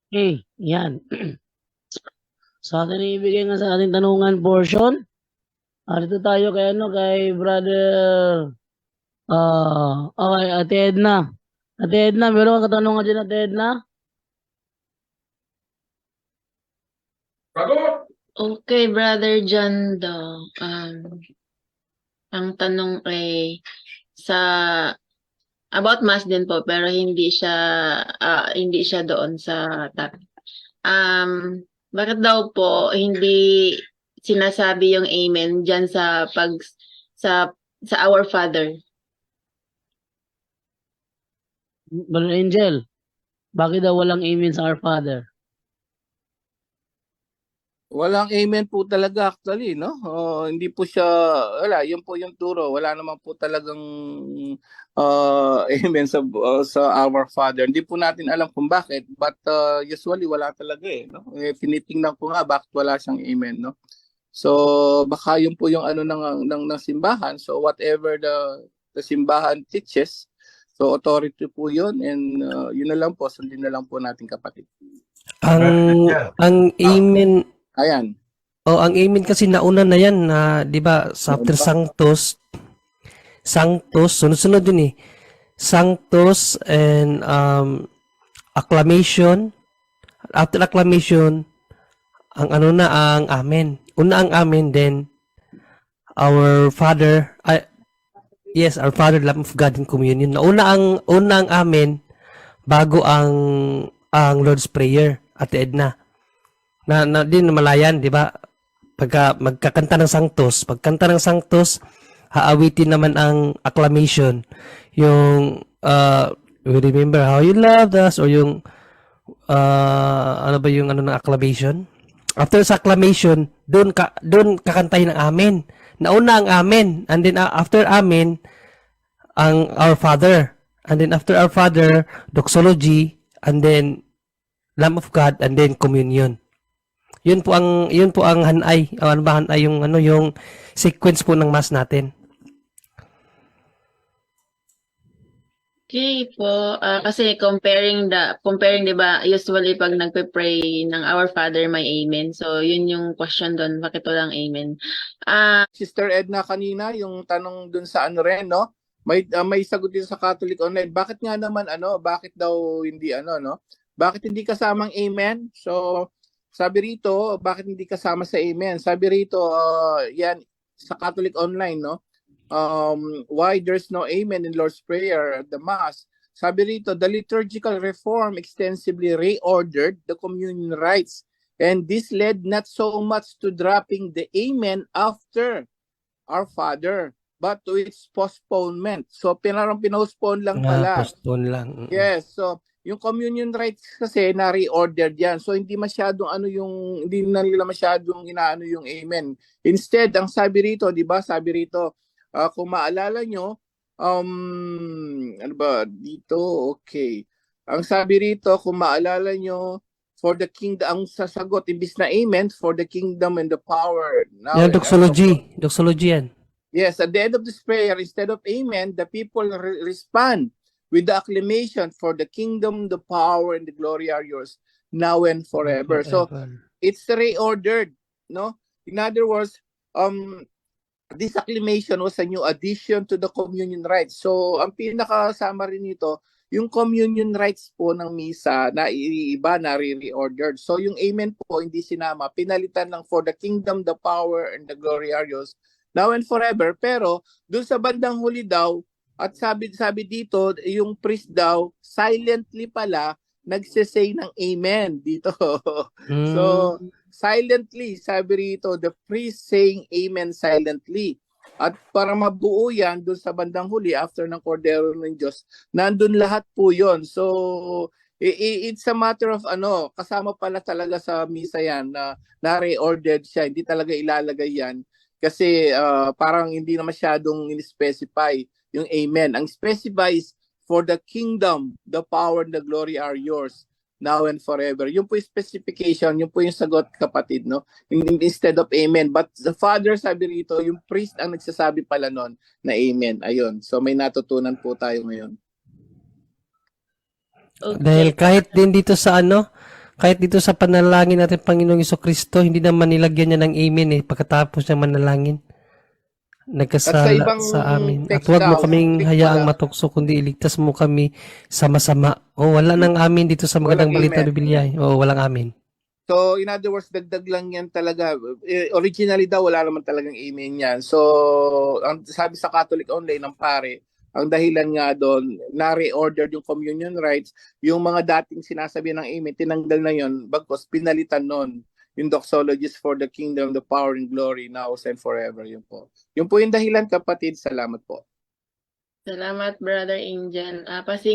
Okay, yan. Sa atin ibigay nga sa ating tanungan portion. Dito tayo kay kay brother okay, Ate Edna. Ate Edna, meron kang katanungan dyan, Ate Edna? Okay, Brother John daw. Ang tanong ay sa about mass din po pero hindi siya doon sa topic. Bakit daw po hindi sinasabi yung amen diyan sa Our Father? Brother Angel, bakit daw walang amen sa Our Father? Walang amen po talaga actually, no? Hindi po siya, wala, yun po yung turo. Wala naman po talagang amen sa Our Father. Hindi po natin alam kung bakit, but usually wala talaga eh, no? Tinitingnan ko nga bakit wala siyang amen, no? So baka yun po yung ano ng simbahan. So whatever the simbahan teaches, so authority po yun, and yun na lang po, sundin na lang po natin, kapatid. Ang amen, Ayan. ang amen kasi nauna na yan na, 'di ba, sa after Sanctus, sunod-sunod din eh. Sanctus and acclamation. After acclamation, ang ano na ang amen. Una ang amen, then our Father, yes, our Father, Lamb of God in communion. Una ang amen bago ang Lord's Prayer, Ate Edna. Na din malayan, 'di ba? Pagka magkakanta ng Sanctus, haawitin naman ang acclamation. Yung we remember how you loved us, or yung ano ba yung ano ng acclamation? After sa acclamation, doon kakantahin ang amen. Nauna ang amen, and then after amen ang Our Father. And then after Our Father, doxology, and then Lamb of God, and then communion. Yun po ang hanay, ano ba hanay, yung sequence po ng mass natin. Okay po, kasi comparing 'di ba, usually pag nagpe-pray ng Our Father may amen. So yun yung question doon, bakit walang amen? Sister Edna kanina, yung tanong dun sa ano rin, no? May sagot din sa Catholic Online. Bakit nga naman bakit daw hindi no? Bakit hindi kasamang amen? So sabi rito, bakit hindi kasama sa amen? Sabi rito, yan sa Catholic Online, no? Why there's no amen in Lord's Prayer, the Mass. Sabi rito, the liturgical reform extensively reordered the communion rites, and this led not so much to dropping the amen after Our Father, but to its postponement. So parang pinostpone lang pala. Postpone lang. Yes, so yung communion rites kasi na reordered yan. So hindi masyadong hindi na nila masyadong inaano yung amen. Instead, ang sabi rito, 'di ba? Sabi rito, kung maalala nyo, ano ba dito? Okay. Ang sabi rito, kung maalala nyo, for the kingdom, ang sasagot imbis na amen, for the kingdom and the power. Now, Yan, doxology yan. Yes, at the end of this prayer, instead of amen, the people respond with the acclamation, for the kingdom, the power, and the glory are yours now and forever. So it's reordered, no? In other words, this acclamation was a new addition to the communion rites. So ang pinakasama rin nito, yung communion rites po ng misa na iiba, na re-reordered. So yung amen po hindi sinama, pinalitan lang, for the kingdom, the power, and the glory are yours now and forever. Pero doon sa bandang huli daw, at sabi dito, yung priest daw silently pala nagsisay ng amen dito. So silently, sabi rito, the priest saying amen silently. At para mabuo yan doon sa bandang huli, after ng Cordero ng Diyos, nandun lahat po yon. So it's a matter of kasama pala talaga sa misa yan, na reordered siya, hindi talaga ilalagay yan kasi parang hindi na masyadong in-specify yung amen. Ang specify is, for the kingdom, the power, and the glory are yours now and forever. Yung po yung specification, yung po yung sagot, kapatid, no? Instead of amen. But the Father, sabi rito, yung priest ang nagsasabi pala nun na amen. Ayun. So may natutunan po tayo ngayon. Okay. Dahil kahit din dito sa Kahit dito sa panalangin natin, Panginoong Jesucristo, hindi naman nilagyan niya ng amen pagkatapos niya manalangin. Nagkasala ibang sa amin. At text huwag mo daw, kaming text hayaang wala. matukso, kundi iligtas mo kami sa masama. Wala nang amin dito sa magandang Walang balita amen. Biblia. Walang amin. So, in other words, dagdag lang yan talaga. Originally daw, wala naman talagang amen yan. So, ang sabi sa Catholic Online ng pare, ang dahilan nga doon, na-reorder yung communion rites, yung mga dating sinasabi ng amen, tinanggal na yon, bagkos pinalitan nun yung doxologies for the kingdom, the power and glory, now and forever. Yun po. Yun po yung dahilan, kapatid. Salamat po. Salamat, Brother Angel. Pasing